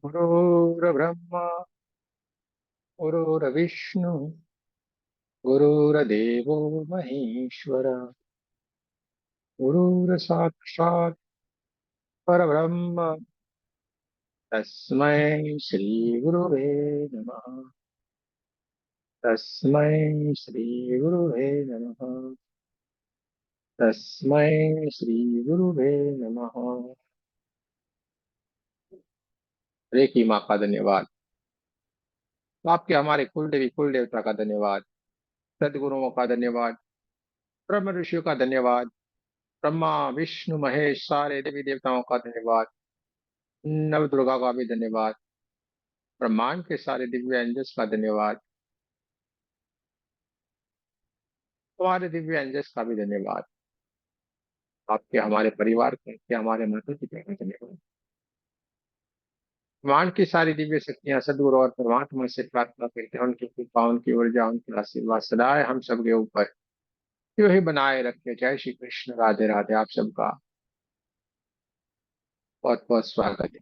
गुरुर्ब्रह्मा गुरुर्विष्णु गुरुर्देवो महेश्वर गुरुर्साक्षात् परब्रह्म तस्मै श्री गुरुवे नमः। तस्मै श्री गुरुवे नमः। तस्मै श्री गुरुवे नमः। हरे की माँ का धन्यवाद। तो आपके हमारे कुल देवी कुल देवता का धन्यवाद। सदगुरुओं का धन्यवाद। ब्रह्म ऋषियों का धन्यवाद। ब्रह्मा विष्णु महेश सारे देवी देवताओं का धन्यवाद। नव दुर्गा का भी धन्यवाद। ब्रह्मांड के सारे दिव्य एंजल्स का धन्यवाद। तुम्हारे दिव्य एंजल्स का भी धन्यवाद। आपके हमारे परिवार के हमारे माता पिता का धन्यवाद। ब्रह्मांड की सारी दिव्य शक्तियां सदगुरु और परमात्मा से प्रार्थना करते हैं उनकी कृपा उनकी ऊर्जा उनकी आशीर्वाद सदाए हम सबके ऊपर यूं ही बनाए रखे। जय श्री कृष्ण। राधे राधे। आप सबका बहुत बहुत स्वागत है।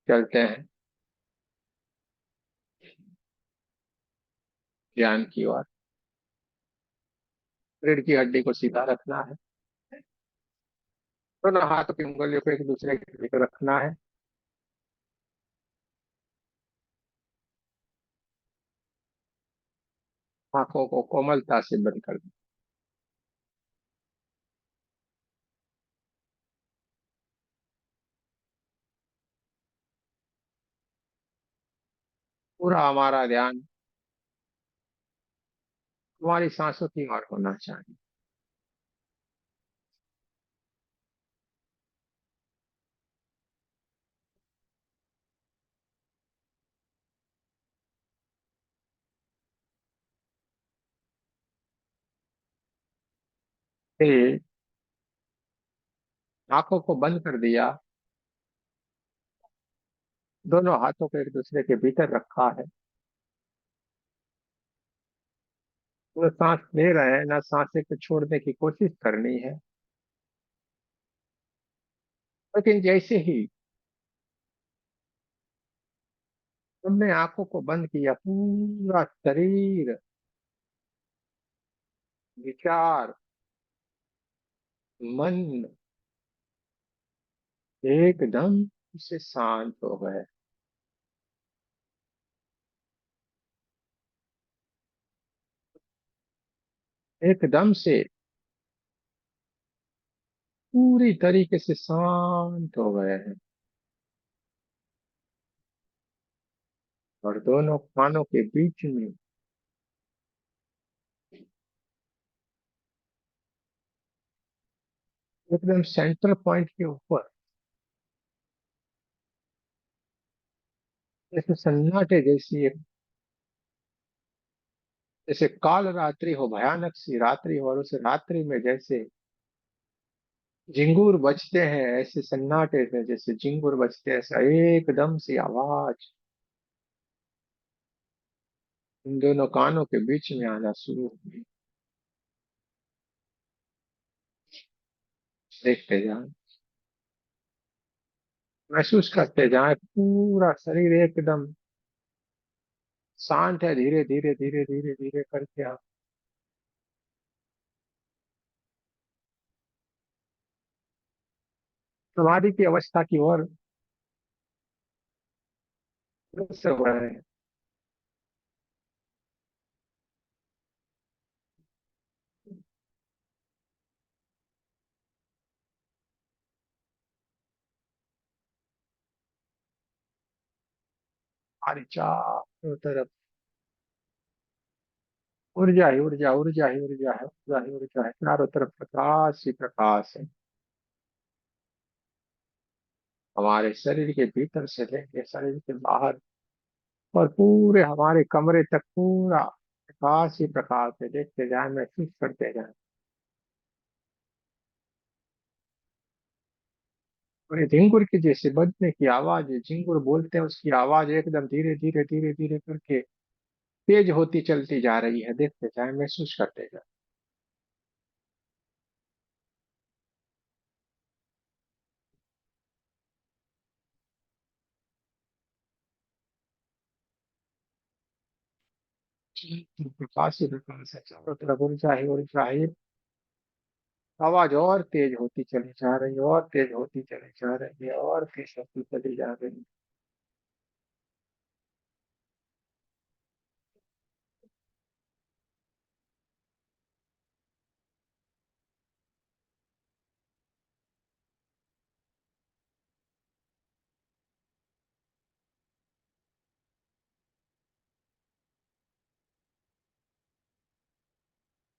चलते हैं ज्ञान की ओर। रीढ़ की हड्डी को सीधा रखना है। दोनों हाथों की उंगलियों को एक दूसरे के भीतर रखना है। आंखों को कोमलता से बंद कर दें। पूरा हमारा ध्यान हमारी सांसों की ओर होना चाहिए। फिर आंखों को बंद कर दिया। दोनों हाथों को एक दूसरे के भीतर रखा है। जो सांस ले रहे हैं ना सांसें को छोड़ने की कोशिश करनी है। लेकिन जैसे ही तुमने आंखों को बंद किया पूरा शरीर विचार मन एकदम से शांत हो गए। एकदम से पूरी तरीके से शांत हो गए हैं। और दोनों कानों के बीच में एकदम सेंटर पॉइंट के ऊपर जैसे सन्नाटे जैसी एक जैसे काल रात्रि हो भयानक सी रात्रि हो और उस रात्रि में जैसे झिंगूर बजते हैं ऐसे सन्नाटे से जैसे झिंगूर बजते हैं ऐसा एकदम सी आवाज इन दोनों कानों के बीच में आना शुरू हुई। देखते जाए महसूस करते जाए पूरा शरीर एकदम शांत है। धीरे धीरे धीरे धीरे धीरे करके आप समाधि की अवस्था की ओर अग्रसर हो रहे हैं। हमारी चारों तरफ ऊर्जा ही ऊर्जा ऊर्जा ही ऊर्जा है ऊर्जा ही ऊर्जा है। चारों तरफ प्रकाश ही प्रकाश है। हमारे शरीर के भीतर से लेके शरीर के बाहर और पूरे हमारे कमरे तक पूरा प्रकाश ही प्रकाश है। देखते जाए महसूस करते जाए। और ये झिंगुर की जैसे बजने की आवाज है झिंगुर बोलते हैं उसकी आवाज एकदम धीरे धीरे धीरे धीरे करके तेज होती चलती जा रही है। देखते जाए महसूस करते जाए। प्रकाश ही प्रकाश है, चारों तरफ ऊर्जा ही ऊर्जा है। आवाज और तेज होती चली जा रही है, और तेज होती चली जा रही है, और तेज होती चली जा रही है।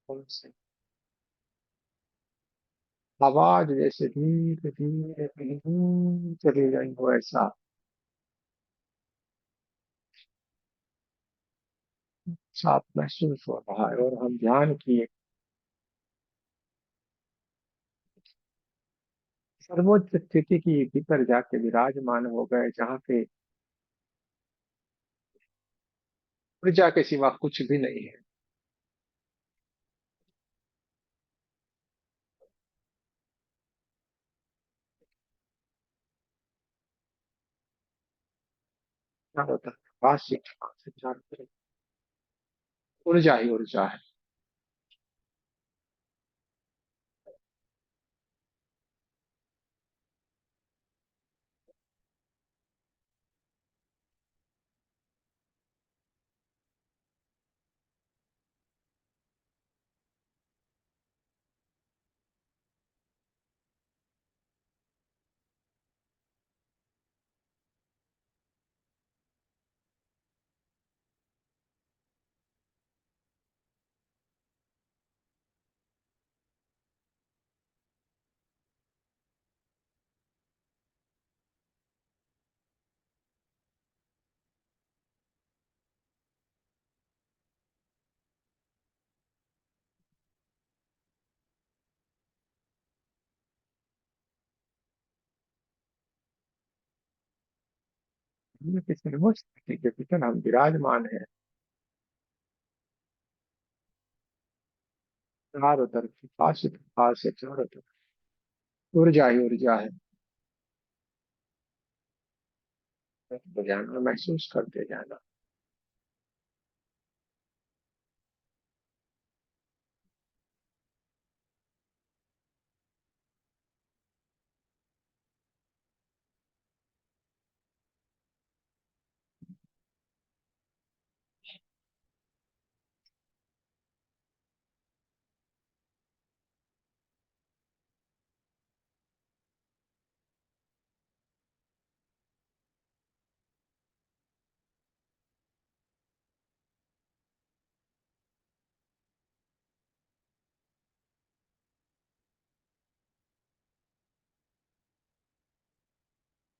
कौन सी आवाज जैसे धीरे धीरे कहीं दूर चली गई हो, ऐसा साफ महसूस हो रहा है। और हम ध्यान की एक सर्वोच्च स्थिति की भीतर जाके विराजमान हो गए, जहाँ पे ऊर्जा के सिवा कुछ भी नहीं है। चारों तरफ प्रकाश ही प्रकाश है, चारों तरफ ऊर्जा ही ऊर्जा है। हम किस सर्वोच्च स्थिति के भीतर हम विराजमान है। चारों तरफ प्रकाश ही प्रकाश है, चारों तरफ ऊर्जा ही ऊर्जा है। तो जाना, महसूस करते जाना।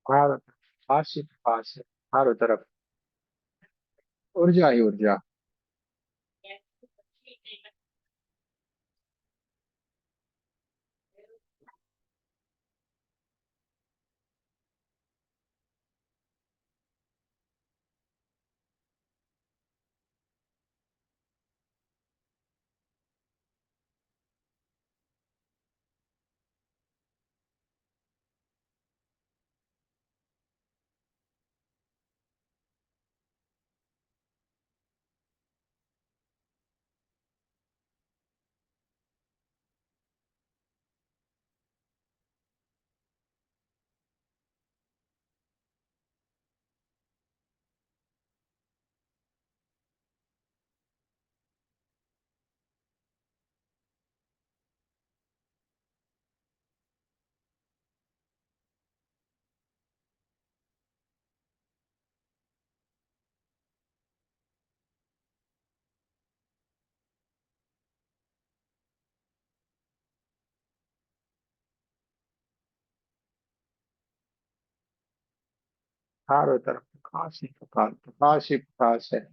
चारों तरफ प्रकाश ही प्रकाश है, चारों तरफ ऊर्जा ही ऊर्जा। चारों तरफ प्रकाश ही प्रकाश, प्रकाश ही प्रकाश है।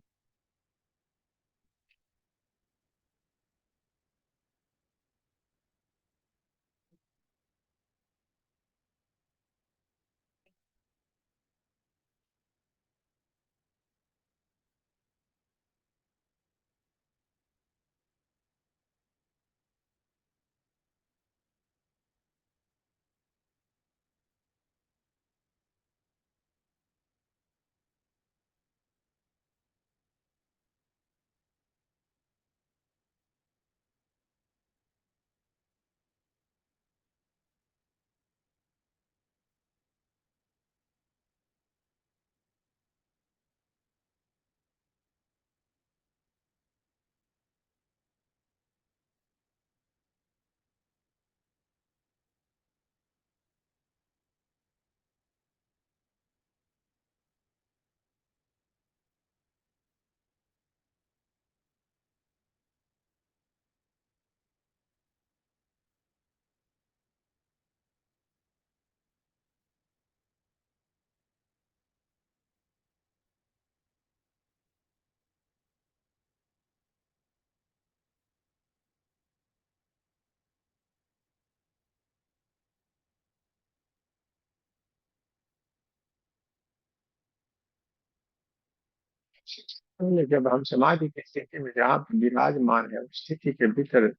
पहले जब हम समाधि की स्थिति में जहाँ पे विराजमान है उस स्थिति के भीतर,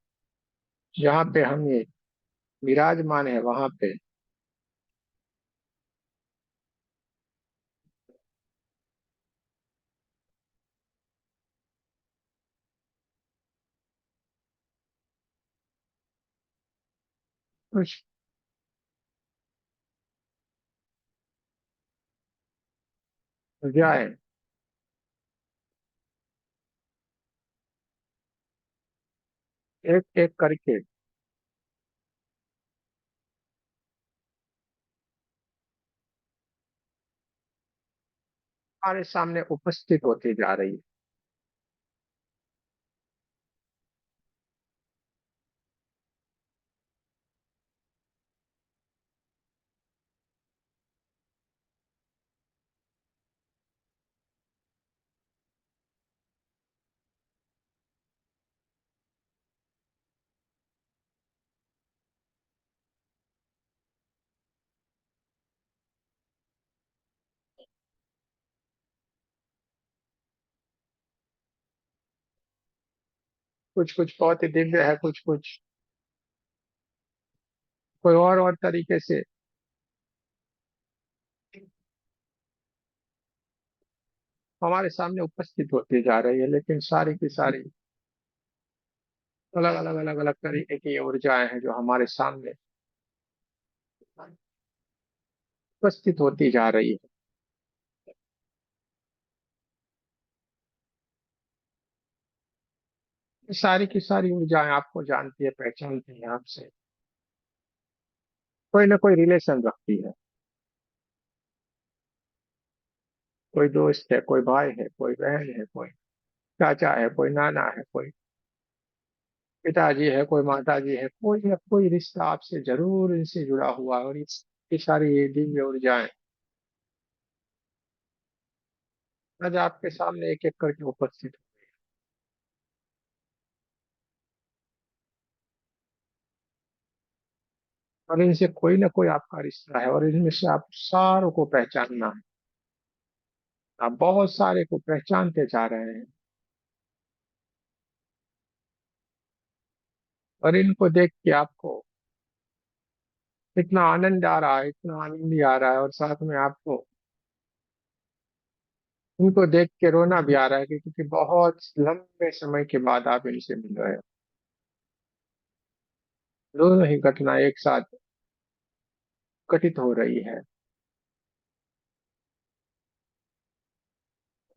जहाँ पे हम ये विराजमान है वहां पे कुछ ऊर्जाएं एक एक करके हमारे सामने उपस्थित होती जा रही है। कुछ कुछ बहुत ही दिव्य है, कुछ कुछ कोई और तरीके से हमारे सामने उपस्थित होती जा रही है, लेकिन सारी की सारी अलग अलग अलग अलग तरीके की ऊर्जाएं हैं जो हमारे सामने उपस्थित होती जा रही है। ये सारी की सारी ऊर्जाएं आपको जानती है, पहचानती है, आपसे कोई ना कोई रिलेशन रखती है। कोई दोस्त है, कोई भाई है, कोई बहन है, कोई चाचा है, कोई नाना है, कोई पिताजी है, कोई माताजी है, कोई ना कोई रिश्ता आपसे जरूर इनसे जुड़ा हुआ है। और ये सारी ये दिव्य ऊर्जाएं आज आपके सामने एक एक करके उपस्थित। और इनसे कोई ना कोई आपका रिश्ता है, और इनमें से आप सारों को पहचानना है। आप बहुत सारे को पहचानते जा रहे हैं, और इनको देख के आपको इतना आनंद आ रहा है, इतना आनंद ही आ रहा है, और साथ में आपको इनको देख के रोना भी आ रहा है, क्योंकि बहुत लंबे समय के बाद आप इनसे मिल रहे हो। दोनों ही घटना एक साथ घटित हो रही है।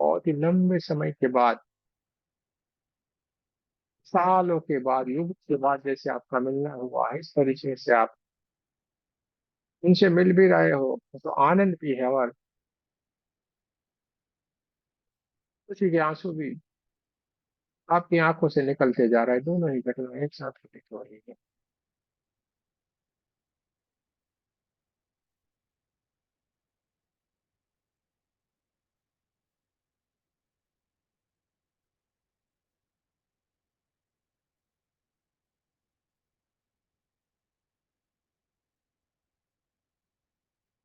बहुत ही लंबे समय के बाद, सालों के बाद, युग के बाद जैसे आपका मिलना हुआ है, इस तरीके से आप इनसे मिल भी रहे हो तो आनंद भी है, और खुशी के आंसू भी आपकी आंखों से निकलते जा रहा है। दोनों ही घटना एक साथ घटित हो रही है।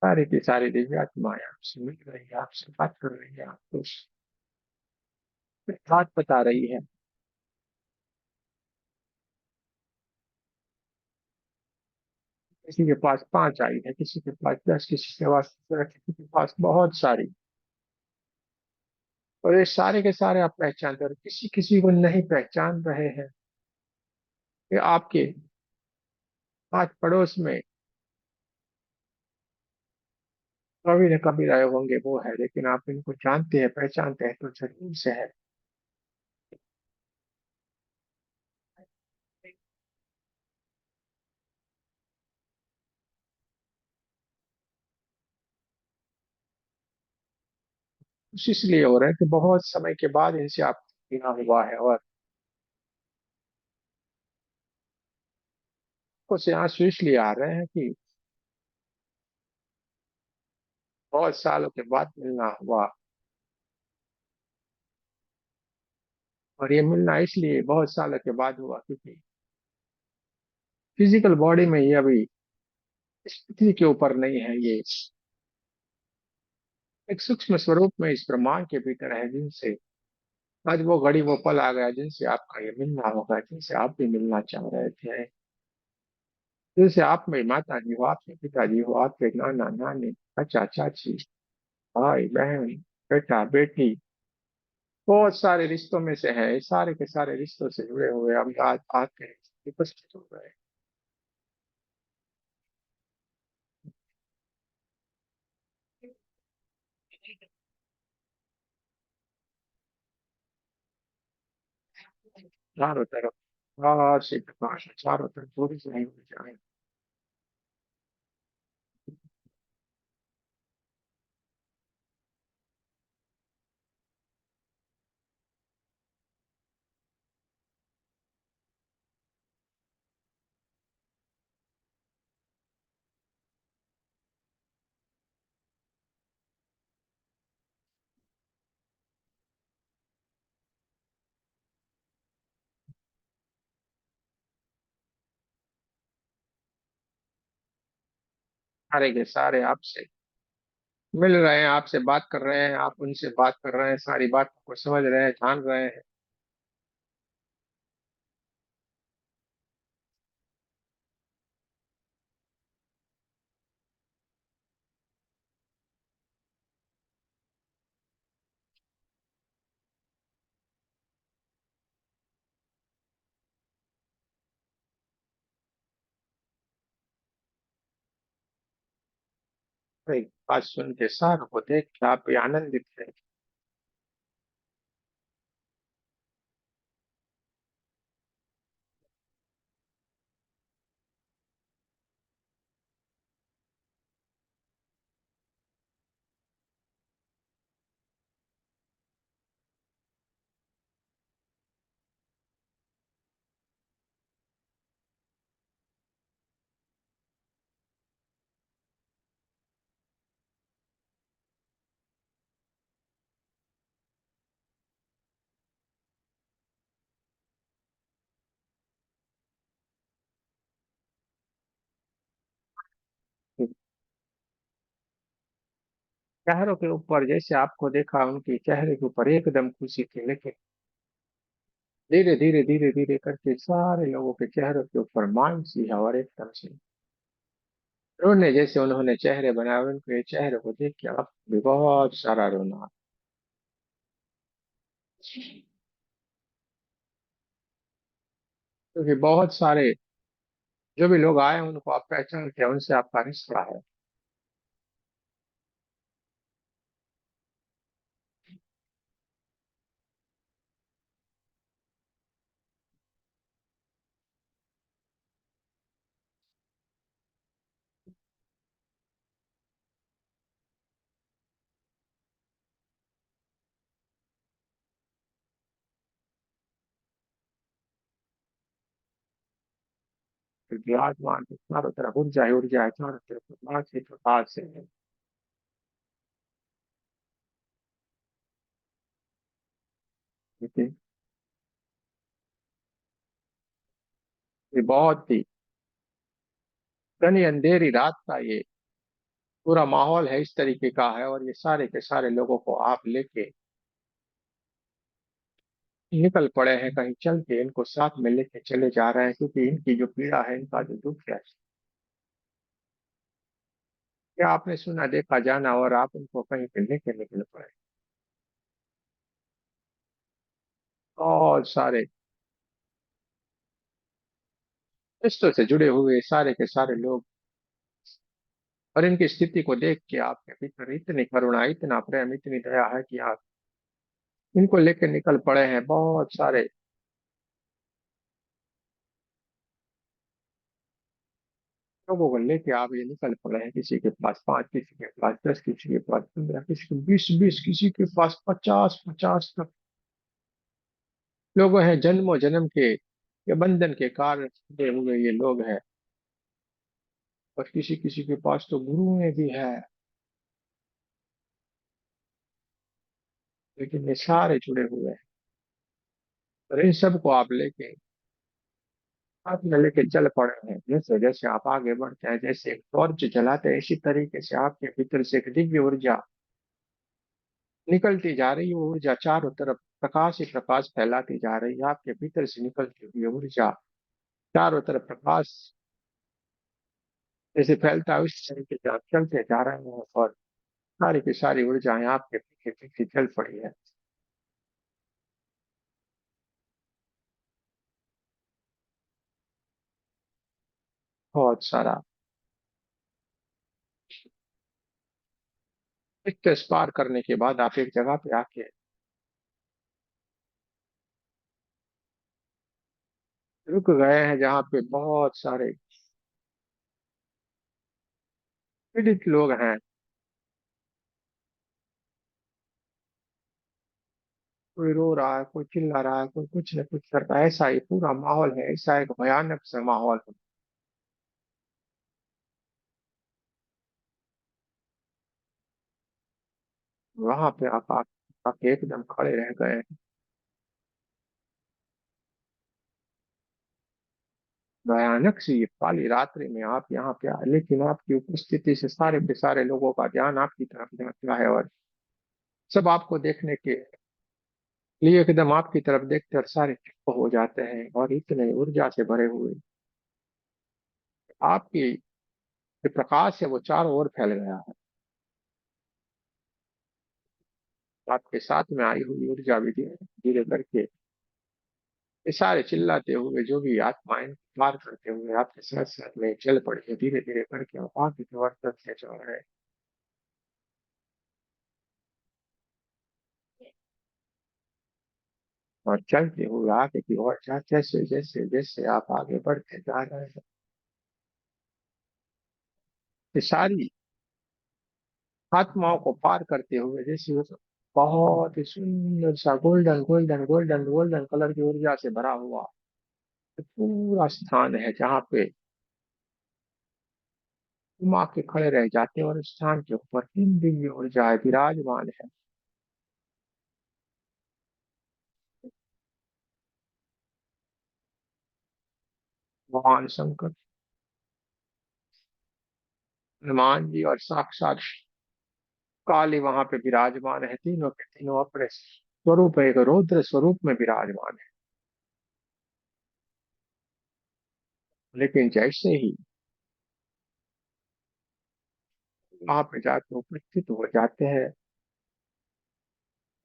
सारी की सारी दिव्य आत्माएं आपसे मिल रही है, आपसे बात कर रही है, आपको बात बता रही है। किसी के पास 5 आई है, किसी के पास 10, किसी के पास 15, किसी के पास बहुत सारी। और ये सारे के सारे आप पहचानते हो, और किसी किसी को नहीं पहचान रहे हैं। ये आपके पास पड़ोस में कभी न कभी रहे होंगे, वो है, लेकिन आप इनको जानते हैं, पहचानते हैं तो जरूर से है। कुछ इसलिए हो रहा है कि बहुत समय के बाद इनसे आप मिला हुआ है, और कुछ आंसू इसलिए आ रहे हैं कि बहुत सालों के बाद मिलना हुआ। और ये मिलना इसलिए बहुत सालों के बाद हुआ क्योंकि फिजिकल बॉडी में ये अभी इस पृथ्वी के ऊपर नहीं है, ये एक सूक्ष्म स्वरूप में इस ब्रह्मांड के भीतर है, जिनसे आज वो घड़ी वो पल आ गया, जिनसे आपका ये मिलना होगा, जिनसे आप भी मिलना चाह रहे थे, जिनसे आप में माता जी हो, आपके पिताजी हो, आपके नाना नानी, चाचा चाची, भाई बहन, बेटा बेटी, बहुत सारे रिश्तों में से है, इस सारे के सारे रिश्तों से जुड़े हुए हम आज आके उपस्थित हो गए। चारों तरफ बाहर से प्रकाश है, चारों तरफ पूरी से नहीं हो जाए। सारे के सारे आपसे मिल रहे हैं, आपसे बात कर रहे हैं, आप उनसे बात कर रहे हैं, सारी बातों को समझ रहे हैं, जान रहे हैं। एक बात सुन के, सारों को देख के आप भी आनंदित थे। चेहरों के ऊपर जैसे आपको देखा, उनके चेहरे के ऊपर एकदम खुशी थी, लेकिन धीरे धीरे धीरे धीरे करके सारे लोगों के चेहरों के ऊपर मायूसी है, और एकदम से रोने जैसे उन्होंने चेहरे बनाए। उनके चेहरे को देख के आप भी बहुत सारा रोना, क्योंकि बहुत सारे जो भी लोग आए उनको आप पहचानते हैं, उनसे आपका रिश्ता है। क्योंकि आसमान के चारों तरफ ऊर्जा ही ऊर्जा है, चारों तरफ प्रकाश ही प्रकाश है। लेकिन ये बहुत ही घनी अंधेरी रात का ये पूरा माहौल है, इस तरीके का है, और ये सारे के सारे लोगों को आप लेके निकल पड़े हैं, कहीं चल के इनको साथ में लेके चले जा रहे हैं, क्योंकि इनकी जो पीड़ा है, इनका जो दुख है, क्या आपने सुना देखा जाना, और आप उनको कहीं पे लेके निकल पड़े। और सारे रिश्तों से जुड़े हुए सारे के सारे लोग, और इनकी स्थिति को देख के आपके भीतर इतनी करुणा, इतना प्रेम, इतनी दया है कि आप इनको लेके निकल पड़े हैं। बहुत सारे लोगों को लेके आप ये निकल पड़े हैं, किसी के पास 5, किसी के पास 10, किसी के पास 15, किसी के 20-20, किसी के पास 50-50 तक लोग हैं। जन्मों जन्म के ये बंधन के कारण जुड़े हुए ये लोग हैं, और किसी किसी के पास तो गुरुएं भी है। लेकिन ये सारे जुड़े हुए हैं, और इन सबको आप लेके आप में लेके चल पड़े हैं। जैसे जैसे आप आगे बढ़ते हैं, जैसे एक टॉर्च जलाते हैं, इसी तरीके से आपके भीतर से एक दिव्य ऊर्जा निकलती जा रही है वो ऊर्जा चारों तरफ, प्रकाश ही प्रकाश फैलाती जा रही है। आपके भीतर से निकलती हुई ऊर्जा चारों तरफ प्रकाश जैसे फैलता है उस तरीके से आप चलते जा रहे हैं, और सारी की सारी ऊर्जाएं आपके पीछे पीछे चल पड़ी है। बहुत सारा स्ट्रेस पार करने के बाद आप एक जगह पे आके रुक गए हैं जहाँ पे बहुत सारे पीड़ित लोग हैं। कोई रो रहा है, कोई चिल्ला रहा है, कोई कुछ न कुछ कर रहा है। ऐसा ही पूरा माहौल है, ऐसा एक भयानक सा माहौल है। वहां पे आप एकदम खड़े रह गए हैं। भयानक सी ये काली रात्रि में आप यहाँ पे आए, लेकिन आपकी उपस्थिति से सारे के सारे लोगों का ध्यान आपकी तरफ जाता है, और सब आपको देखने के लिए एकदम आपकी तरफ देखते और सारे चुप हो जाते हैं, और इतने ऊर्जा से भरे हुए आपकी जो प्रकाश है वो चारों ओर फैल गया है। आपके साथ में आई हुई ऊर्जा भी धीरे धीरे करके ये सारे चिल्लाते हुए जो भी आत्माएं पार करते हुए आपके साथ साथ में चल पड़ी है, धीरे धीरे करके आप आगे की ओर चलते जा रहे हैं। और चलते हुए आगे की ओर जैसे जैसे जैसे आप आगे बढ़ते जा रहे हैं, ये सारी आत्माओं को पार करते हुए जैसे वो बहुत ही सुंदर सा golden golden golden golden colour की ऊर्जा से भरा हुआ पूरा स्थान है, जहाँ पे तुम आके खड़े रह जाते हैं, और उस स्थान के ऊपर तीन दिव्य ऊर्जाएं विराजमान है। भगवान शंकर, हनुमान जी और साक्षात काली वहां पे विराजमान है। तीनों के तीनों अपने स्वरूप एक रौद्र स्वरूप में विराजमान है। लेकिन जैसे ही वहां पे जाके उपस्थित हो जाते हैं,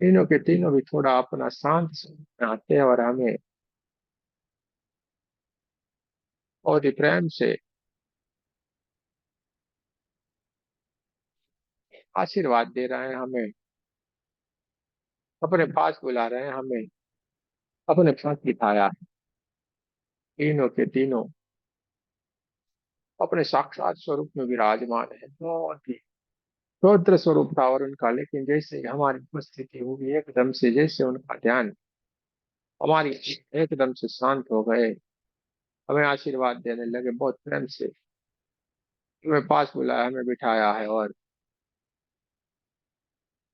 तीनों के तीनों भी थोड़ा अपना शांत स्वरूप में आते हैं, और हमें बहुत ही प्रेम से आशीर्वाद दे रहे हैं, हमें अपने पास बुला रहे हैं, हमें अपने पास बिठाया है। तीनों के तीनों अपने साक्षात स्वरूप में विराजमान है। बहुत ही रौद्र स्वरूप था और उनका, लेकिन जैसे ही हमारी उपस्थिति हुई एकदम से जैसे उनका ध्यान हमारी एकदम से शांत हो गए, हमें आशीर्वाद देने लगे बहुत प्रेम से। हमें पास बुलाया, हमें बिठाया है, और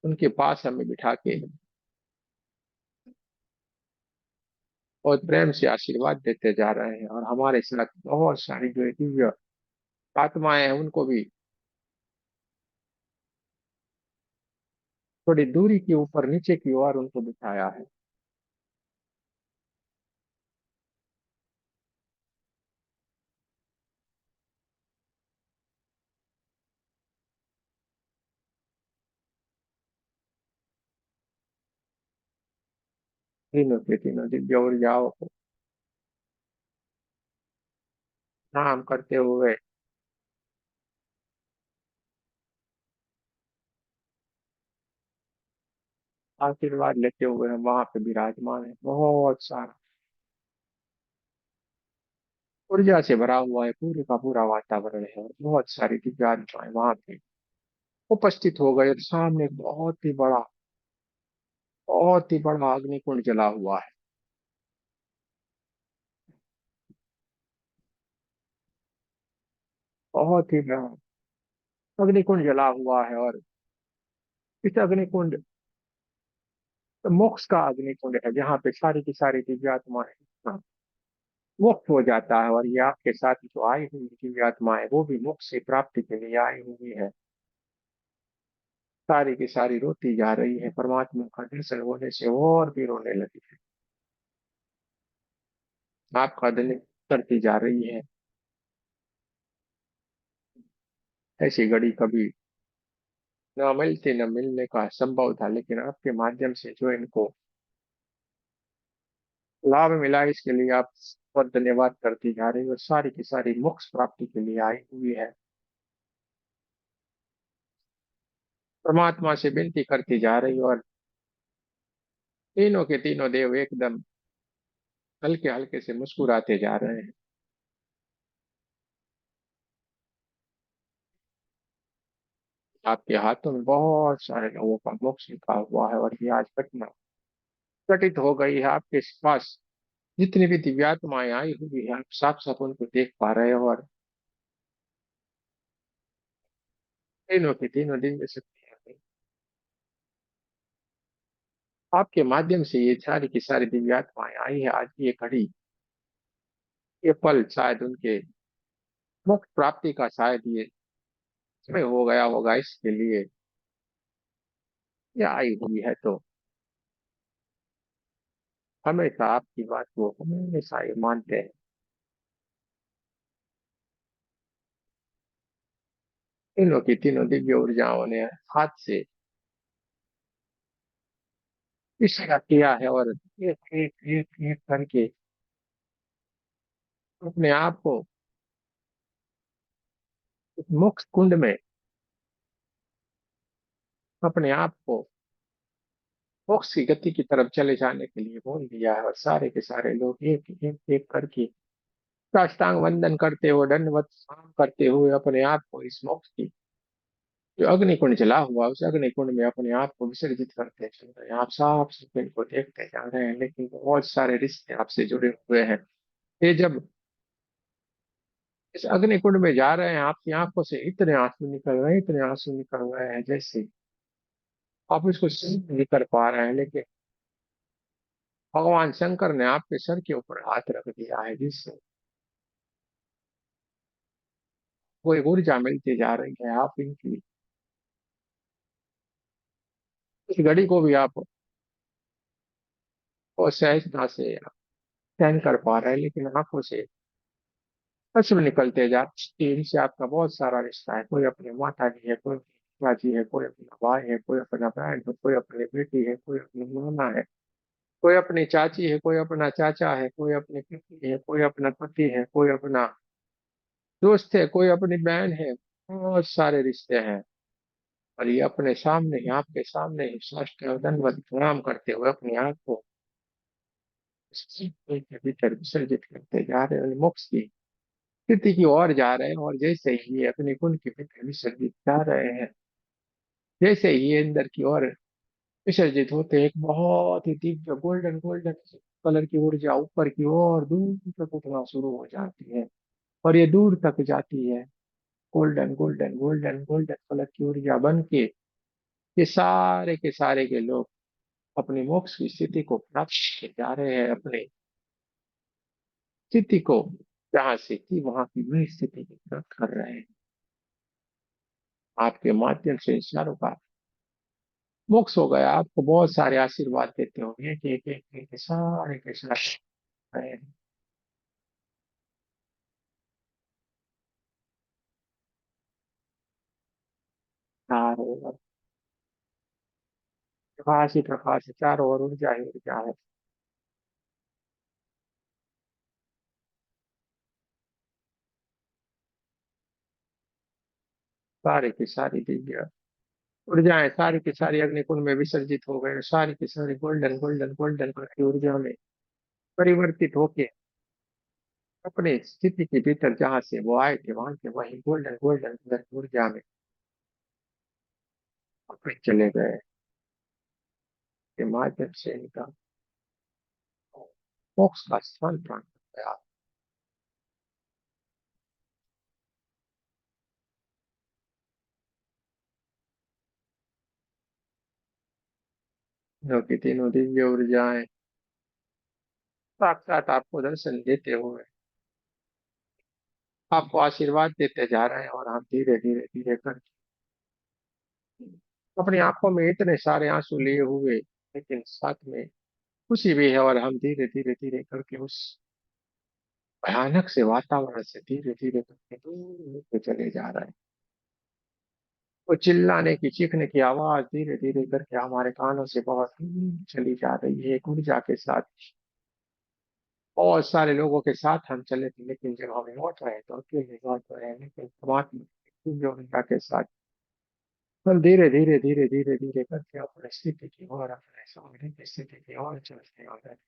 उनके पास हमें बिठा के बहुत प्रेम से आशीर्वाद देते जा रहे हैं। और हमारे साथ बहुत सारी जो दिव्य आत्माएं हैं उनको भी थोड़ी दूरी के ऊपर नीचे की ओर उनको बिठाया है। तीनों के तीनों दिव्य ऊर्जाओं को प्रणाम करते हुए, आशीर्वाद लेते हुए हम वहां पे विराजमान है। बहुत सारा ऊर्जा से भरा हुआ है पूरे का पूरा वातावरण है, और बहुत सारी दिव्य आत्माएं वहां पे उपस्थित हो गए। और सामने एक बहुत ही बड़ा अग्निकुंड जला हुआ है। बहुत ही बड़ा अग्निकुंड जला हुआ है, और इस अग्निकुंड मोक्ष का अग्निकुंड है, जहाँ पे सारी की सारी दिव्य आत्माएं हाँ, मुक्त हो जाता है। और ये आपके साथ जो आई हुई दिव्य आत्माएं वो भी मोक्ष की प्राप्ति के लिए आई हुई है। सारी की सारी रोती जा रही है, परमात्मा का दर्शन होने से और भी रोने लगी है। आपका धन्य करती जा रही है। ऐसी घड़ी कभी न मिलती, न मिलने का संभव था, लेकिन आपके माध्यम से जो इनको लाभ मिला, इसके लिए आप बहुत धन्यवाद करती जा रही है, और सारी की सारी मोक्ष प्राप्ति के लिए आई हुई है। परमात्मा से विनती करती जा रही है, और तीनों के तीनों देव एकदम हल्के हल्के से मुस्कुराते जा रहे हैं। आपके हाथों में बहुत सारे लोगों का मोक्ष लिखा हुआ है, और ये आज घटना घटित हो गई है आपके पास। जितनी भी दिव्यात्माएं आई हुई है, आप साफ साफ उनको देख पा रहे हो, और तीनों की तीनों दिव्य शक्ति आपके माध्यम से, ये सारी की सारी दिव्यात्माएं आई है। आज की ये घड़ी, ये पल शायद उनके मोक्ष प्राप्ति का शायद ये समय हो गया होगा, इसके लिए ये आई हुई है। तो हमेशा आपकी बात को हमेशा ये मानते हैं। तीनों की तीनों दिव्य ऊर्जाओं ने हाथ से इशारा किया है, और एक एक एक एक करके अपने आप को उस मोक्ष कुंड में, अपने आप को मोक्ष की गति की तरफ चले जाने के लिए बोल दिया है। और सारे के सारे लोग एक एक एक करके साष्टांग वंदन करते हुए, दंडवत प्रणाम करते हुए अपने आप को इस मोक्ष की जो अग्निकुंड जला हुआ, उस अग्निकुंड में अपने आप को विसर्जित करते चल रहे हैं। आप साफ साफ इनको देखते जा रहे हैं, लेकिन बहुत सारे रिश्ते आपसे जुड़े हुए हैं। ये जब इस अग्निकुंड में जा रहे हैं, आपकी आंखों से इतने आंसू निकल रहे हैं, इतने आंसू निकल रहे हैं, जैसे आप इसको सहन नहीं कर पा रहे हैं। लेकिन भगवान शंकर ने आपके सर के ऊपर हाथ रख दिया है, जिससे वो एक ऊर्जा मिलती जा रही है। आप इनकी इस घड़ी को भी आप बहुत सहजता से सहन कर पा रहे हैं, लेकिन आंखों से अश्रु निकलते जा रहे हैं। इनसे आपका बहुत सारा रिश्ता है। कोई अपनी माता जी है, कोई अपनी पिताजी है, कोई अपना भाई है, कोई अपना बहन है, कोई अपनी बेटी है, कोई अपनी नाना है, कोई अपनी चाची है, कोई अपना चाचा है, कोई अपनी पति है, कोई अपना पति है, कोई अपना दोस्त है, कोई अपनी बहन है। बहुत सारे रिश्ते हैं, और ये अपने सामने ही, आपके सामने ही साष्टांग दंडवत प्रणाम करते हुए अपने आप को के भीतर विसर्जित करते जा रहे हैं, और मोक्ष की स्थिति की ओर जा रहे हैं। और जैसे ही ये अपने कुंड के भीतर विसर्जित जा रहे हैं, जैसे ही ये अंदर की ओर विसर्जित होते हैं, एक बहुत ही दिव्य गोल्डन गोल्डन कलर की ऊर्जा ऊपर की ओर दूर तक उठना शुरू हो जाती है, और ये दूर तक जाती है। Golden golden golden golden colour की ऊर्जा बन के ये सारे के सारे के लोग अपनी मोक्ष की स्थिति को प्राप्त करके जा रहे हैं, अपने स्थिति को जहाँ से थी वहां की नई स्थिति की प्राप्त कर रहे हैं। आपके माध्यम से इशारों का मोक्ष हो गया। आपको बहुत सारे आशीर्वाद देते होंगे कि एक एक एक सारे के सारे चारों ओर प्रकाश ही प्रकाश है, चारों ओर ऊर्जा ही ऊर्जा है। सारे की सारी दिव्य ऊर्जाएं सारी की सारी अग्निकुंड में विसर्जित हो गए, सारी की सारी गोल्डन गोल्डन गोल्डन की ऊर्जा में परिवर्तित होके अपने स्थिति के भीतर जहाँ से वो आए थे वहां के वही गोल्डन गोल्डन ऊर्जा में अपने चले गए। के माध्यम से इनका मोक्ष का स्थान प्राप्त हो गया। तीनों की तीनों दिव्य ऊर्जाएं साक्षात आपको दर्शन देते हुए आपको आशीर्वाद देते जा रहे हैं, और आप धीरे धीरे धीरे कर अपनी आंखों में इतने सारे आंसू लिए हुए, लेकिन साथ में खुशी भी है, और हम धीरे धीरे धीरे करके उस भयानक से वातावरण से धीरे धीरे करके दूर होते चले जा रहे हैं। वो चिल्लाने की, चीखने की आवाज धीरे धीरे करके हमारे कानों से बहुत दूर चली जा रही है, एक ऊर्जा के साथ। बहुत सारे लोगों के साथ हम चले थे, लेकिन जब हम लौट रहे तो अकेले लौट रहे हैं, लेकिन परमात्मा की जो ऊर्जा के साथ हम धीरे धीरे धीरे धीरे धीरे करके अपने स्थिति की ओर, अपने सामने की स्थिति की ओर चलते आ रहे हैं।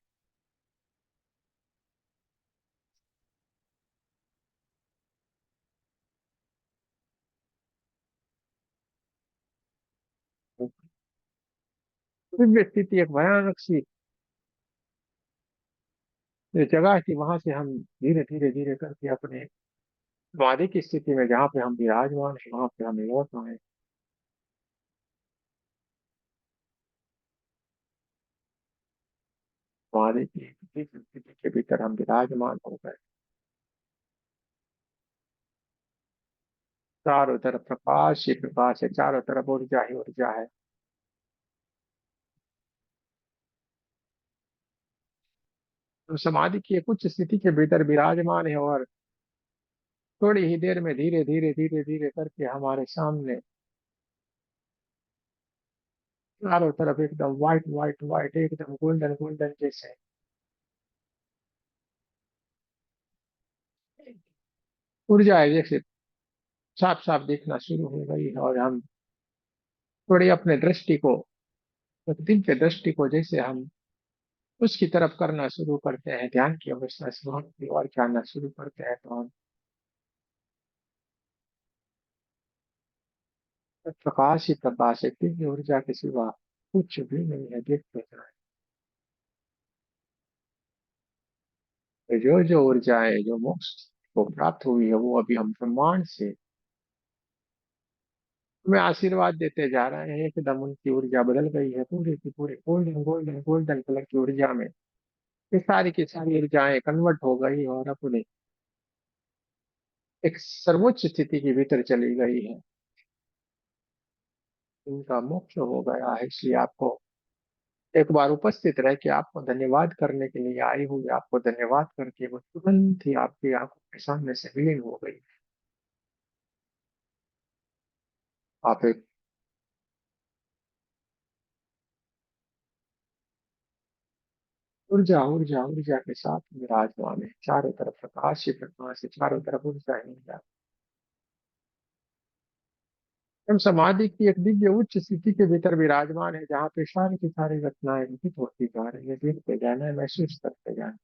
दिव्य स्थिति एक भयानक सी जगह थी, वहां से हम धीरे धीरे धीरे करके अपने वादी की स्थिति में, जहाँ पे हम विराजमान है, वहां पे हमें लौट आए। वादी की दिव्य स्थिति के भीतर हम विराजमान हो गए। चारों तरफ प्रकाश ही प्रकाश है, चारों तरफ ऊर्जा ही ऊर्जा है। तो समाधि की एक उच्च स्थिति के भीतर विराजमान है, और थोड़ी ही देर में धीरे धीरे धीरे धीरे करके हमारे सामने चारों तरफ एकदम व्हाइट व्हाइट व्हाइट, एकदम गोल्डन गोल्डन जैसे ऊर्जा है, जैसे साफ साफ दिखना शुरू हो गई है। और हम थोड़ी अपने दृष्टि को, एक दिव्य दृष्टि को जैसे हम उसकी तरफ करना शुरू करते हैं, ध्यान की अवस्था से वहां की ओर जानना शुरू करते हैं, तो हम प्रकाश ही प्रकाश है, दिव्य ऊर्जा के सिवा कुछ भी नहीं है, देखते जाए। तो जो जो ऊर्जाएं जो मोक्ष को प्राप्त हुई है, वो अभी हम ब्रह्मांड से हमें आशीर्वाद देते जा रहे हैं। एकदम उनकी ऊर्जा बदल गई है, पूरी की पूरी गोल्डन गोल्डन गोल्डन कलर की ऊर्जा में ये सारी की सारी ऊर्जाएं कन्वर्ट हो गई, और अपने एक सर्वोच्च स्थिति के भीतर चली गई है। इनका मोक्ष हो गया है, इसलिए आपको एक बार उपस्थित रह के आपको धन्यवाद करने के लिए आई हुई, आपको धन्यवाद करके वो तुरंत ही आपकी आंखों के सामने से विलीन हो गई। आप एक ऊर्जा ऊर्जा ऊर्जा के साथ विराजमान है, चारों तरफ प्रकाश ही प्रकाश है, चारों तरफ ऊर्जा ही ऊर्जा। हम समाधि की एक दिव्य उच्च स्थिति के भीतर विराजमान है, जहाँ पे सारी की सारी घटनाएं घटित होती जा रही है, देखते जाना है, महसूस करते जाना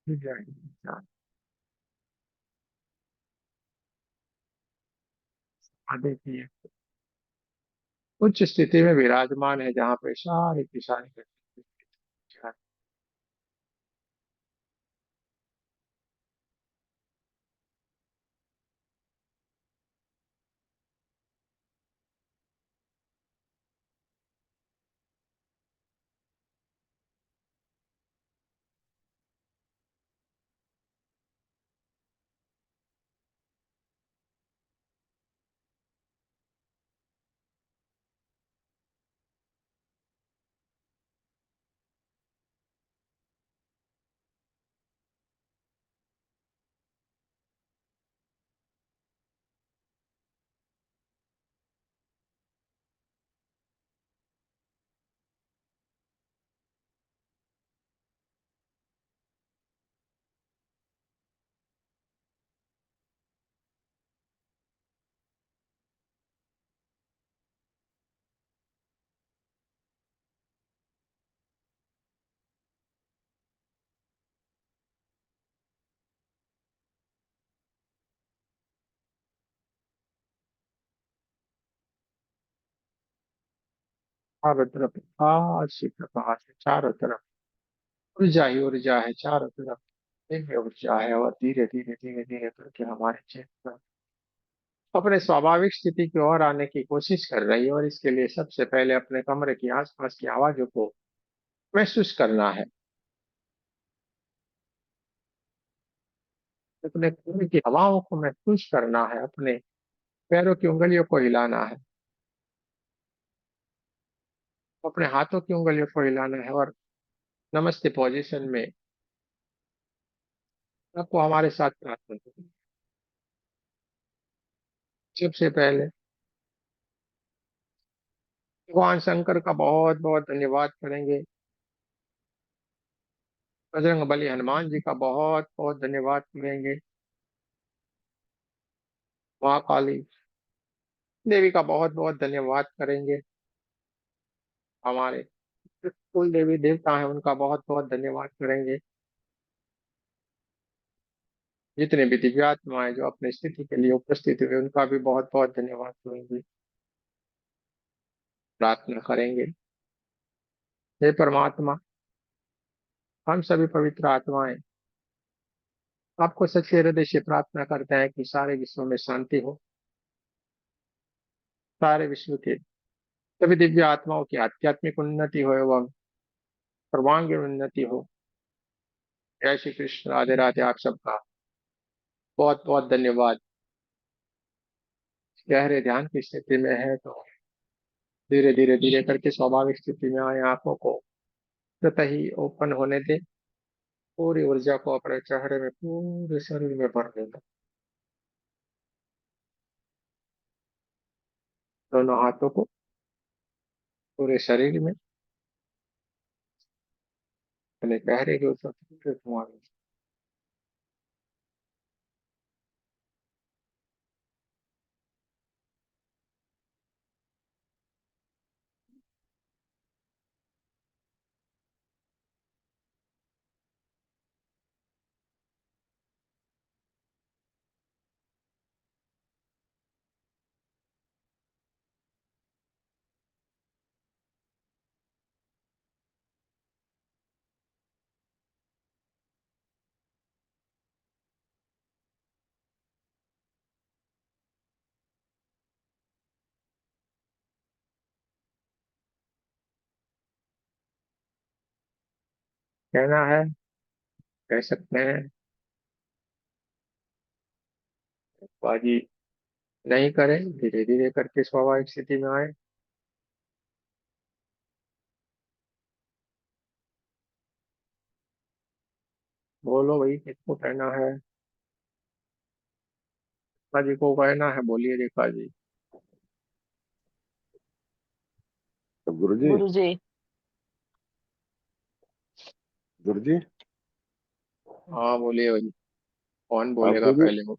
ऊर्जा ही ऊर्जा। समाधि की एक उच्च स्थिति में विराजमान है, जहाँ पे सारी की सारी घटनाएं। चारों तरफ प्रकाश ही प्रकाश है, चारों तरफ ऊर्जा ही ऊर्जा है, चारों तरफ दिव्य ऊर्जा है। और धीरे धीरे धीरे धीरे करके हमारे चेतना अपने स्वाभाविक स्थिति की ओर आने की कोशिश कर रही है। और इसके लिए सबसे पहले अपने कमरे की आसपास की आवाजों को महसूस करना है, अपने कमरे की हवाओं को महसूस करना है, अपने पैरों की उंगलियों को हिलाना है, अपने हाथों की उंगलियों को हिलाना है। और नमस्ते पोजीशन में आपको हमारे साथ प्रार्थना करनी है। सबसे पहले भगवान शंकर का बहुत बहुत धन्यवाद करेंगे, बजरंग बली हनुमान जी का बहुत बहुत धन्यवाद करेंगे, महाकाली देवी का बहुत बहुत धन्यवाद करेंगे, हमारे कुल देवी देवता हैं उनका बहुत बहुत धन्यवाद करेंगे, जितने भी दिव्यात्माएं जो अपनी स्थिति के लिए उपस्थित हुए उनका भी बहुत बहुत धन्यवाद करेंगे, प्रार्थना करेंगे। हे परमात्मा, हम सभी पवित्र आत्माएं आपको सच्चे हृदय से प्रार्थना करते हैं कि सारे विश्व में शांति हो, सारे विश्व के सभी दिव्य आत्माओं की आध्यात्मिक उन्नति हो एवं सर्वांगीण उन्नति हो। जय श्री कृष्ण, राधे राधे। आप सबका बहुत बहुत धन्यवाद। गहरे ध्यान की स्थिति में है तो धीरे धीरे धीरे करके स्वाभाविक स्थिति में आए, आंखों को स्वतः ही ओपन होने दें, पूरी ऊर्जा को अपने चेहरे में पूरे शरीर में भरने दें। दोनों हाथों को पूरे शरीर में अपने चेहरे के ऊपर पूरे घुमा दें। कहना है, कह सकते हैं, बाजी नहीं करें, धीरे धीरे करके स्वाभाविक स्थिति में आए। बोलो भाई, किसको कहना है? रेखा जी को कहना है, बोलिए रेखा जी। तो गुरुजी, गुरुजी। गुरुजी, हाँ बोलिए भाई, कौन अब बोलेगा गुरुजी, पहले वो?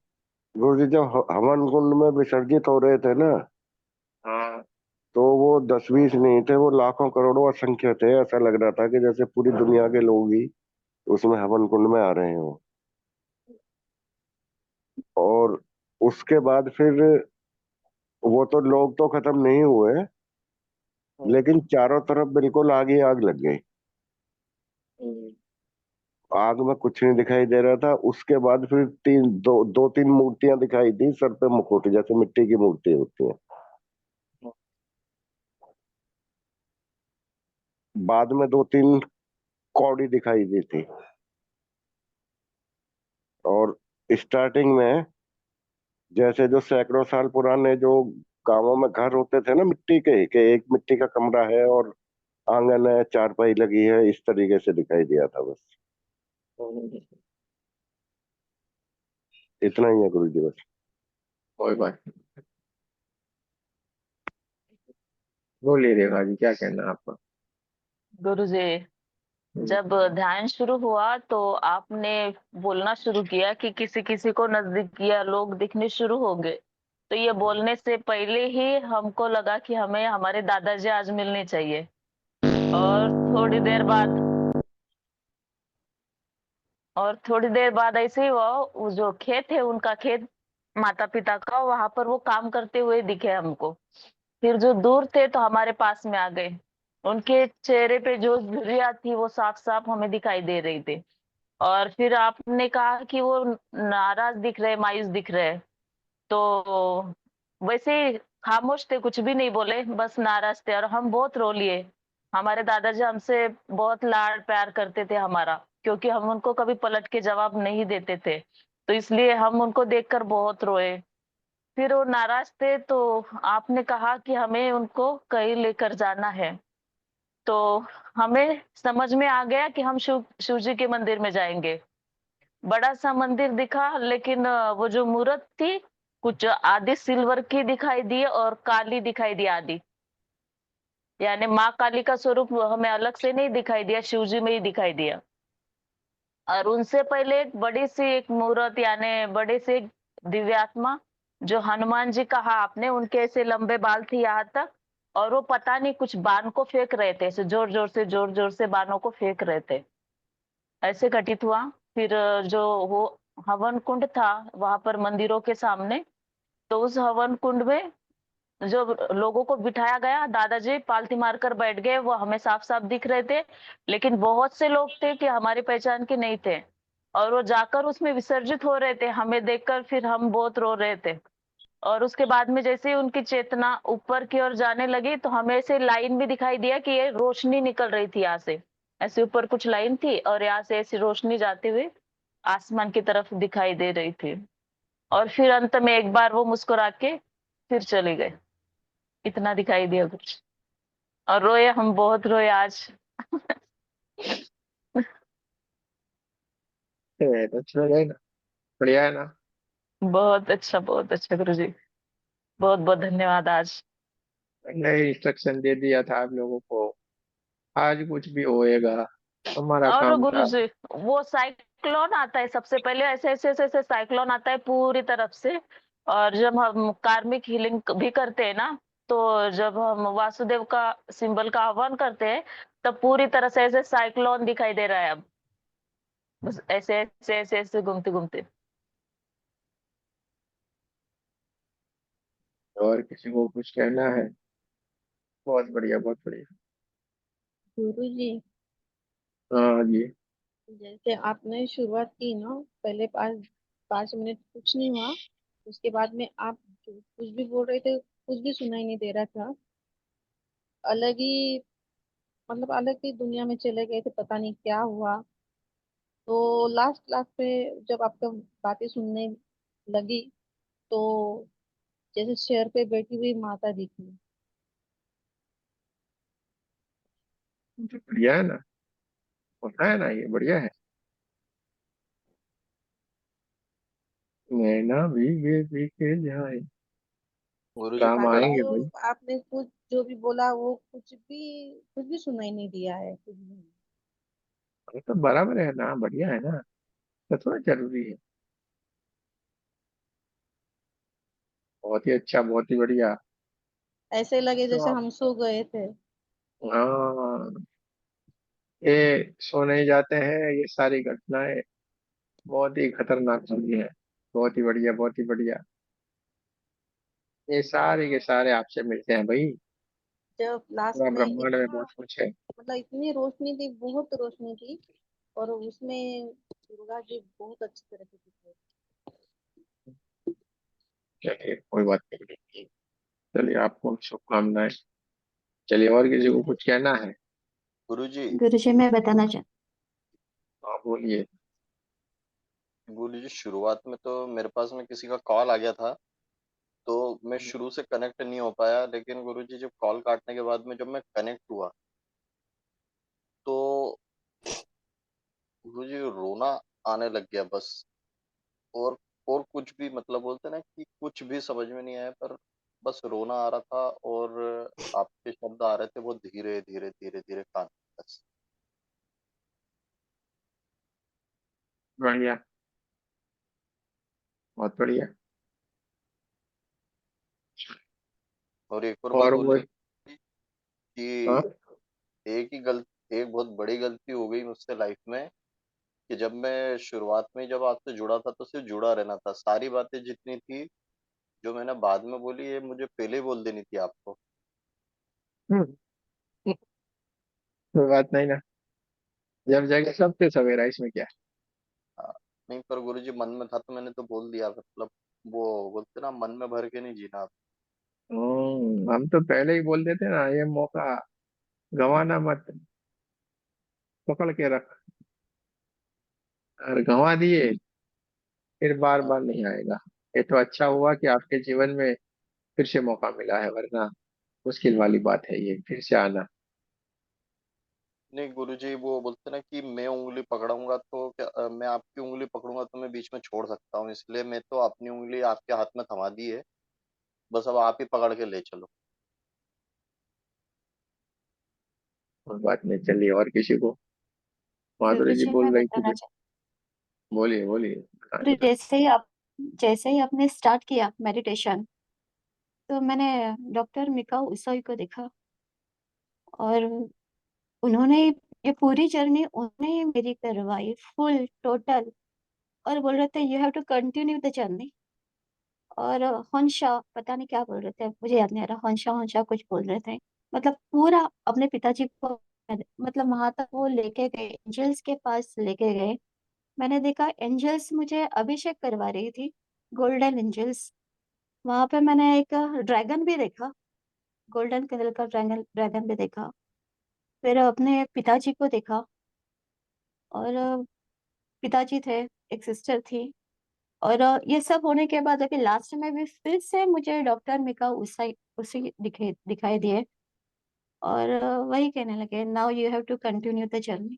गुरुजी जब हवन कुंड में विसर्जित हो रहे थे ना, हाँ। तो वो 10-20 नहीं थे, वो लाखों करोड़ों असंख्य थे। ऐसा लग रहा था कि जैसे पूरी दुनिया के लोग ही उसमें हवन कुंड में आ रहे हो। और उसके बाद फिर वो तो लोग तो खत्म नहीं हुए, लेकिन चारों तरफ बिल्कुल आग ही आग लग गई। हम्म। आग में कुछ नहीं दिखाई दे रहा था। उसके बाद फिर दो तीन मूर्तियां दिखाई दी, सर पे मुकुट जैसे मिट्टी की मूर्ति होती है। बाद में 2-3 कौड़ी दिखाई दी थी। और स्टार्टिंग में जैसे जो सैकड़ों साल पुराने जो गांवों में घर होते थे ना मिट्टी के एक मिट्टी का कमरा है और आंगन है, चारपाई लगी है, इस तरीके से दिखाई दिया था बस। इतना ही है गुरु जी बस। कोई बात नहीं। बोलिए रेखा जी, क्या कहना है आपका? गुरुजी, जब ध्यान शुरू हुआ तो आपने बोलना शुरू किया कि किसी किसी को नजदीक या लोग दिखने शुरू हो गए। तो ये बोलने से पहले ही हमको लगा कि हमें हमारे दादाजी आज मिलने चाहिए। और थोड़ी देर बाद थोड़ी देर बाद ऐसे ही वो जो खेत है उनका खेत, माता पिता का, वहां पर वो काम करते हुए दिखे हमको। फिर जो दूर थे तो हमारे पास में आ गए। उनके चेहरे पे जो झुर्रियाँ थी वो साफ साफ हमें दिखाई दे रही थी। और फिर आपने कहा कि वो नाराज दिख रहे, मायूस दिख रहे, तो वैसे ही खामोश थे, कुछ भी नहीं बोले, बस नाराज थे। और हम बहुत रो लिए। हमारे दादाजी हमसे बहुत लाड प्यार करते थे हमारा, क्योंकि हम उनको कभी पलट के जवाब नहीं देते थे, तो इसलिए हम उनको देखकर बहुत रोए। फिर वो नाराज थे तो आपने कहा कि हमें उनको कहीं लेकर जाना है। तो हमें समझ में आ गया कि हम शिव जी के मंदिर में जाएंगे। बड़ा सा मंदिर दिखा, लेकिन वो जो मूर्त थी, कुछ आधी सिल्वर की दिखाई दी और काली दिखाई दी आधी। यानी माँ काली का स्वरूप हमें अलग से नहीं दिखाई दिया, शिव जी में ही दिखाई दिया। और उनसे पहले एक बड़ी सी एक मूर्त, यानी बड़ी सी एक दिव्यात्मा, जो हनुमान जी कहा आपने, उनके ऐसे लंबे बाल थे यहाँ तक, और वो पता नहीं कुछ बाण को फेंक रहे थे, ऐसे जोर जोर से बाणों को फेंक रहे थे। ऐसे घटित हुआ। फिर जो वो हवन कुंड था वहां पर मंदिरों के सामने, तो उस हवन कुंड में जो लोगों को बिठाया गया, दादाजी पालथी मारकर बैठ गए, वो हमें साफ साफ दिख रहे थे। लेकिन बहुत से लोग थे कि हमारी पहचान के नहीं थे, और वो जाकर उसमें विसर्जित हो रहे थे। हमें देखकर फिर हम बहुत रो रहे थे। और उसके बाद में जैसे ही उनकी चेतना ऊपर की ओर जाने लगी, तो हमें ऐसे लाइन भी दिखाई दिया कि ये रोशनी निकल रही थी यहाँ से, ऐसे ऊपर कुछ लाइन थी और यहाँ से ऐसी रोशनी जाते हुए आसमान की तरफ दिखाई दे रही थी। और फिर अंत में एक बार वो मुस्कुरा के फिर चले गए। इतना दिखाई दिया कुछ। और रोए, हम बहुत रोए आज। तो अच्छा है ना, बढ़िया है ना। बहुत अच्छा गुरु जी। बहुत बहुत धन्यवाद आज। नए इंस्ट्रक्शन दे दिया था आप लोगों को, आज कुछ भी होएगा, हमारा और काम गुरु था। जी, वो साइक्लोन आता है सबसे पहले, ऐसे ऐसे ऐसे ऐसे साइक्लोन आता है पूरी तरफ से। और जब हम कार्मिक हीलिंग भी करते हैं ना, तो जब हम वासुदेव का सिंबल का आह्वान करते हैं, तब पूरी तरह से ऐसे साइक्लोन दिखाई दे रहा है अब, बस ऐसे ऐसे ऐसे ऐसे घूमते घूमते। और किसी को कुछ कहना है? बहुत बढ़िया, बहुत बढ़िया। गुरु जी, हाँ जी। जैसे आपने शुरुआत की ना, पहले 5 5 मिनट कुछ नहीं हुआ। उसके बाद में आप जो कुछ भी बोल रहे थे, कुछ भी सुनाई नहीं दे रहा था। अलग ही, मतलब अलग ही दुनिया में चले गए थे, पता नहीं क्या हुआ। तो लास्ट क्लास पे जब आपका बातें सुनने लगी, तो जैसे चेयर पे बैठी हुई माता दिखी। तो बढ़िया है ना, होता है ना, ये बढ़िया है। नैना भीगे भीगे जाए, उसके गुरुजी काम बाद में आएंगे जो भाई। आपने कुछ जो भी बोला, वो कुछ भी सुनाई नहीं दिया है, कुछ भी। ये तो बराबर है ना, बढ़िया है ना, तो थोड़ा जरूरी है। बहुत ही अच्छा, बहुत ही बढ़िया। ऐसे लगे तो जैसे आप, हम सो गए थे। हाँ, ये सो नहीं जाते हैं, ये सारी घटनाएं बहुत ही खतरनाक चीजें हैं। बहुत ही बढ़िया, बहुत ही बढ़िया। ये सारे के सारे आपसे मिलते हैं भाई। जब लास्ट पूरा में ब्रह्मांड में इतना, बहुत कुछ है। मतलब इतनी रोशनी थी, बहुत रोशनी थी। और उसमें दुर्गा जी बहुत अच्छी तरह से दिख चलिए कोई बात नहीं, चलिए आपको शुभकामनाएं। चलिए, और किसी को कुछ कहना है? गुरुजी गुरुजी, मैं बताना चाहती आप बोलिए। गुरुजी शुरुआत में तो मेरे पास में किसी का कॉल आ गया था, तो मैं शुरू से कनेक्ट नहीं हो पाया। लेकिन गुरुजी जब कॉल काटने के बाद में जब मैं कनेक्ट हुआ, तो गुरुजी रोना आने लग गया बस। और और कुछ भी, मतलब बोलते ना कि कुछ भी समझ में नहीं आया, पर बस रोना आ रहा था। और आपके शब्द आ रहे थे, वो धीरे धीरे धीरे धीरे कान में बस। बढ़िया, बहुत बढ़िया। और एक और बात और वो, बोलनी थी हाँ, कि एक बहुत बड़ी गलती हो गई मुझसे लाइफ में, कि जब मैं शुरुआत में जब आपसे जुड़ा था, तो सिर्फ जुड़ा रहना था। सारी बातें जितनी थी जो मैंने बाद में बोली, ये मुझे पहले ही बोल देनी थी आपको। हम्म, कोई बात नहीं ना, जब जगह सबसे सवेरा, इसमें क्या हाँ, नहीं पर गुरुजी मन में था तो मैंने तो बोल दिया, मतलब वो बोलते ना, मन में भर के नहीं जीना। है। हम तो पहले ही बोल देते ना, ये मौका गंवाना मत, पकड़ के रख। और गंवा दिए फिर बार हाँ, बार नहीं आएगा। ये तो अच्छा हुआ कि आपके जीवन में फिर से मौका मिला है, वरना मुश्किल वाली बात है ये फिर से आना। नहीं गुरुजी, वो बोलते ना कि मैं उंगली पकड़ूंगा तो क्या, मैं आपकी उंगली पकड़ूंगा तो मैं बीच में छोड़ सकता हूँ, इसलिए मैं तो अपनी उंगली आपके हाथ में थमा दी है। बस अब आप ही पकड़ के ले चलो। कोई बात नहीं, चलिए। और किसी को, माधुरी जी गुरुजी मैं बोल रही थी बताना कुछ। बोलिए बोलिए, बताएं चाहती, बताएं। जैसे ही आपने स्टार्ट किया मेडिटेशन, तो मैंने डॉक्टर मिकाओ उसाई को देखा, और उन्होंने ये पूरी जर्नी उन्होंने ही मेरी करवाई, फुल टोटल। और बोल रहे थे you have to continue the journey. और हंसा पता नहीं क्या बोल रहे थे, मुझे याद नहीं आ रहा, हंसा हंसा कुछ बोल रहे थे। मतलब पूरा अपने पिताजी को, मतलब वहां तक वो लेके गए, एंजल्स के पास लेके गए। मैंने देखा एंजल्स मुझे अभिषेक करवा रही थी, गोल्डन एंजल्स। वहां पे मैंने एक ड्रैगन भी देखा, गोल्डन कलर का ड्रैगन ड्रैगन भी देखा। फिर अपने पिताजी को देखा, और पिताजी थे, एक सिस्टर थी। और ये सब होने के बाद अभी लास्ट में भी फिर से मुझे डॉक्टर मिका उसी उसी दिखाई दिए। और वही कहने लगे now you have to continue the journey.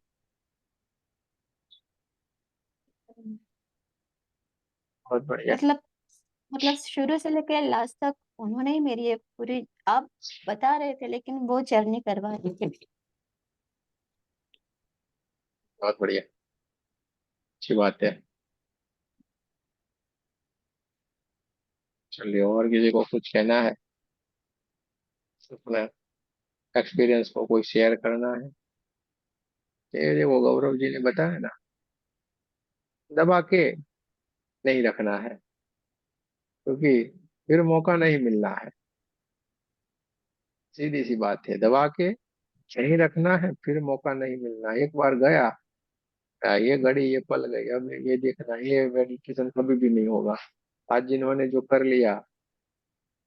बहुत बढ़िया। मतलब मतलब शुरू से लेकर लास्ट तक उन्होंने ही मेरी ये पूरी, आप बता रहे थे लेकिन वो जर्नी करवा रही थी। बहुत बढ़िया, अच्छी बात है। चलिए, और किसी को कुछ कहना है, अपना एक्सपीरियंस को कोई शेयर करना है? ये वो गौरव जी ने बताया ना, दबा के नहीं रखना है, क्योंकि फिर मौका नहीं मिलना है। सीधी सी बात है, दबा के नहीं रखना है, फिर मौका नहीं मिलना। एक बार गया, ये घड़ी ये पल गई, अब ये देखना, ये मेडिटेशन कभी भी नहीं होगा। आज जिन्होंने जो कर लिया,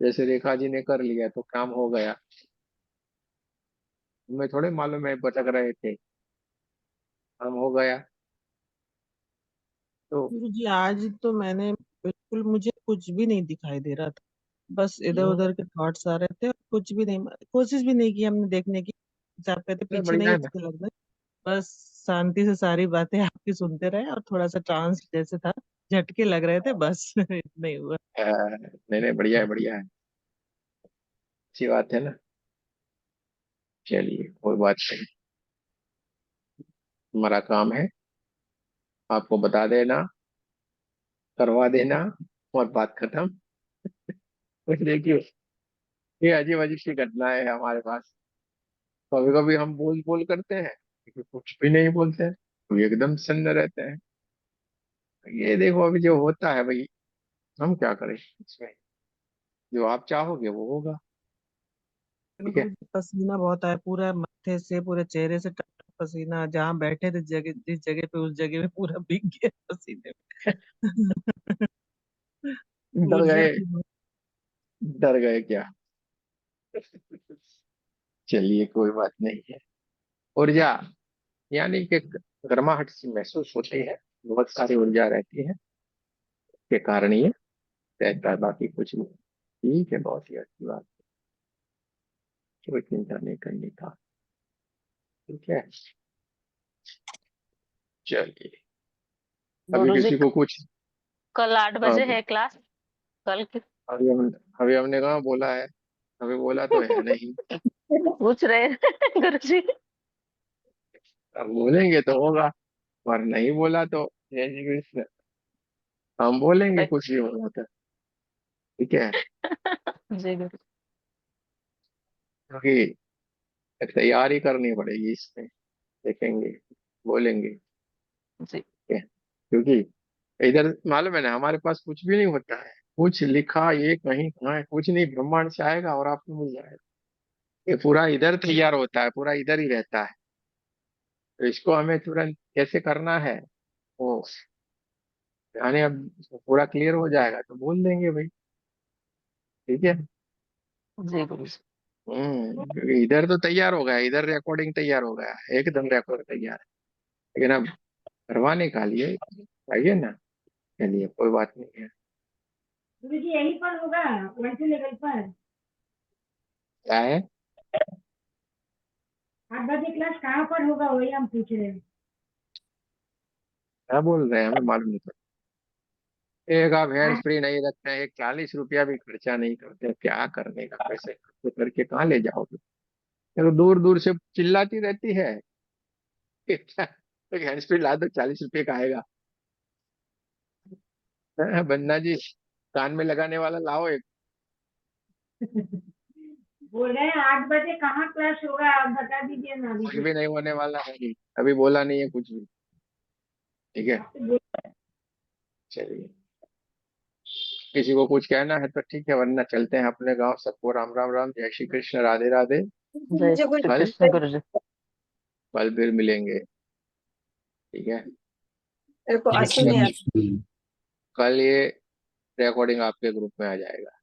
जैसे रेखा जी ने कर लिया, तो काम हो गया। हमें थोड़े मालूम है भटक रहे थे, काम हो गया। तो गुरुजी आज तो मैंने बिल्कुल, मुझे कुछ भी नहीं दिखाई दे रहा था। बस इधर उधर के थॉट्स आ रहे थे, और कुछ भी नहीं, कोशिश भी नहीं की हमने देखने की। जैसे आप कहते ये पीछे बढ़िया नहीं है ना। उसके लगना है। बस शांति से सारी बातें आपकी सुनते रहे, और थोड़ा सा ट्रांस जैसे था, झटके लग रहे थे बस इतना ही हुआ। नहीं नहीं, बढ़िया है बढ़िया है, अच्छी बात है ना। चलिए, कोई बात नहीं, हमारा काम है आपको बता देना, करवा देना, और बात खत्म। कुछ देखिए, ये अजीब अजीब सी घटनाएं है हमारे पास। कभी कभी हम बोल बोल करते हैं, कभी कुछ भी नहीं बोलते हैं, कभी एकदम सन्न रहते हैं। ये देखो, अभी जो होता है भाई, हम क्या करें इसमें? जो आप चाहोगे वो होगा। ठीक है। गुरुजी पसीना बहुत आया, पूरा माथे से पूरे चेहरे से पसीना, जहाँ बैठे थे जगह, जिस जगह पे उस जगह में पूरा भीग गया पसीने में डर ऊर्जा गए, थी बहुत। डर गए क्या? चलिए, कोई बात नहीं है। ऊर्जा यानी कि गर्माहट सी महसूस होती है, बहुत सारी ऊर्जा रहती है, के कारण ये रहता है, बाकी कुछ नहीं। ठीक है, बहुत ही अच्छी बात, कोई चिंता नहीं करनी था। ठीक है, चलिए। अभी गुरुजी किसी को कुछ, कल 8 बजे हाँ, है क्लास, कल की अभी हम अभी हमने कहाँ बोला है? अभी बोला तो है नहीं। पूछ रहे हैं गुरुजी। अब बोलेंगे तो होगा, पर नहीं बोला तो जय श्री कृष्ण। हम बोलेंगे कुछ भी होगा तो। ठीक है, जी गुरु क्योंकि तैयारी करनी पड़ेगी इसमें, देखेंगे, बोलेंगे। जी। ठीक है, क्योंकि इधर मालूम है ना, हमारे पास कुछ भी नहीं होता है, कुछ लिखा ये कहीं कहाँ है, कुछ नहीं, ब्रह्मांड से आएगा और आपको मिल जाएगा। ये पूरा इधर तैयार होता है, पूरा इधर ही रहता है। तो इसको हमें तुरंत कैसे करना है वो, यानी अब पूरा क्लियर हो जाएगा तो बोल देंगे भाई, ठीक है। जी गुरु जी। क्योंकि इधर तो तैयार हो गया, इधर रिकॉर्डिंग तैयार हो गया, एकदम रिकॉर्ड तैयार है, लेकिन अब करवाने का लिए चाहिए ना, चलिए कोई बात नहीं है। गुरु जी यहीं पर होगा 1 लेवल पर। क्या है? 8 बजे क्लास कहाँ पर होगा वही हम पूछ रहे हैं। क्या बोल रहे हैं हमें मालूम नहीं पड़ता। एक आप हैंड्स 8 फ्री नहीं रखते हैं, एक 40 रुपया भी खर्चा नहीं करते, क्या करने का, पैसे खर्च करके कहाँ ले जाओगे? तो दूर दूर से चिल्लाती रहती है एक हैंड्स फ्री ला दो, 40 रुपये का आएगा। बन्ना जी, कान में लगाने वाला लाओ एक। बोल रहे हैं 8 बजे कहाँ क्लास होगा आप बता दीजिए ना अभी कुछ से। भी नहीं होने वाला है जी, अभी बोला नहीं है कुछ भी, ठीक है। आप तो बोल- चलिए, किसी को कुछ कहना है तो ठीक है, वरना चलते हैं अपने गांव। सबको राम राम राम, जय श्री कृष्ण, राधे राधे। जय श्री कल कृष्ण गुरु जी। कल फिर मिलेंगे, ठीक है। मेरे को आंसू नहीं आता। कल ये रिकॉर्डिंग आपके ग्रुप में आ जाएगा।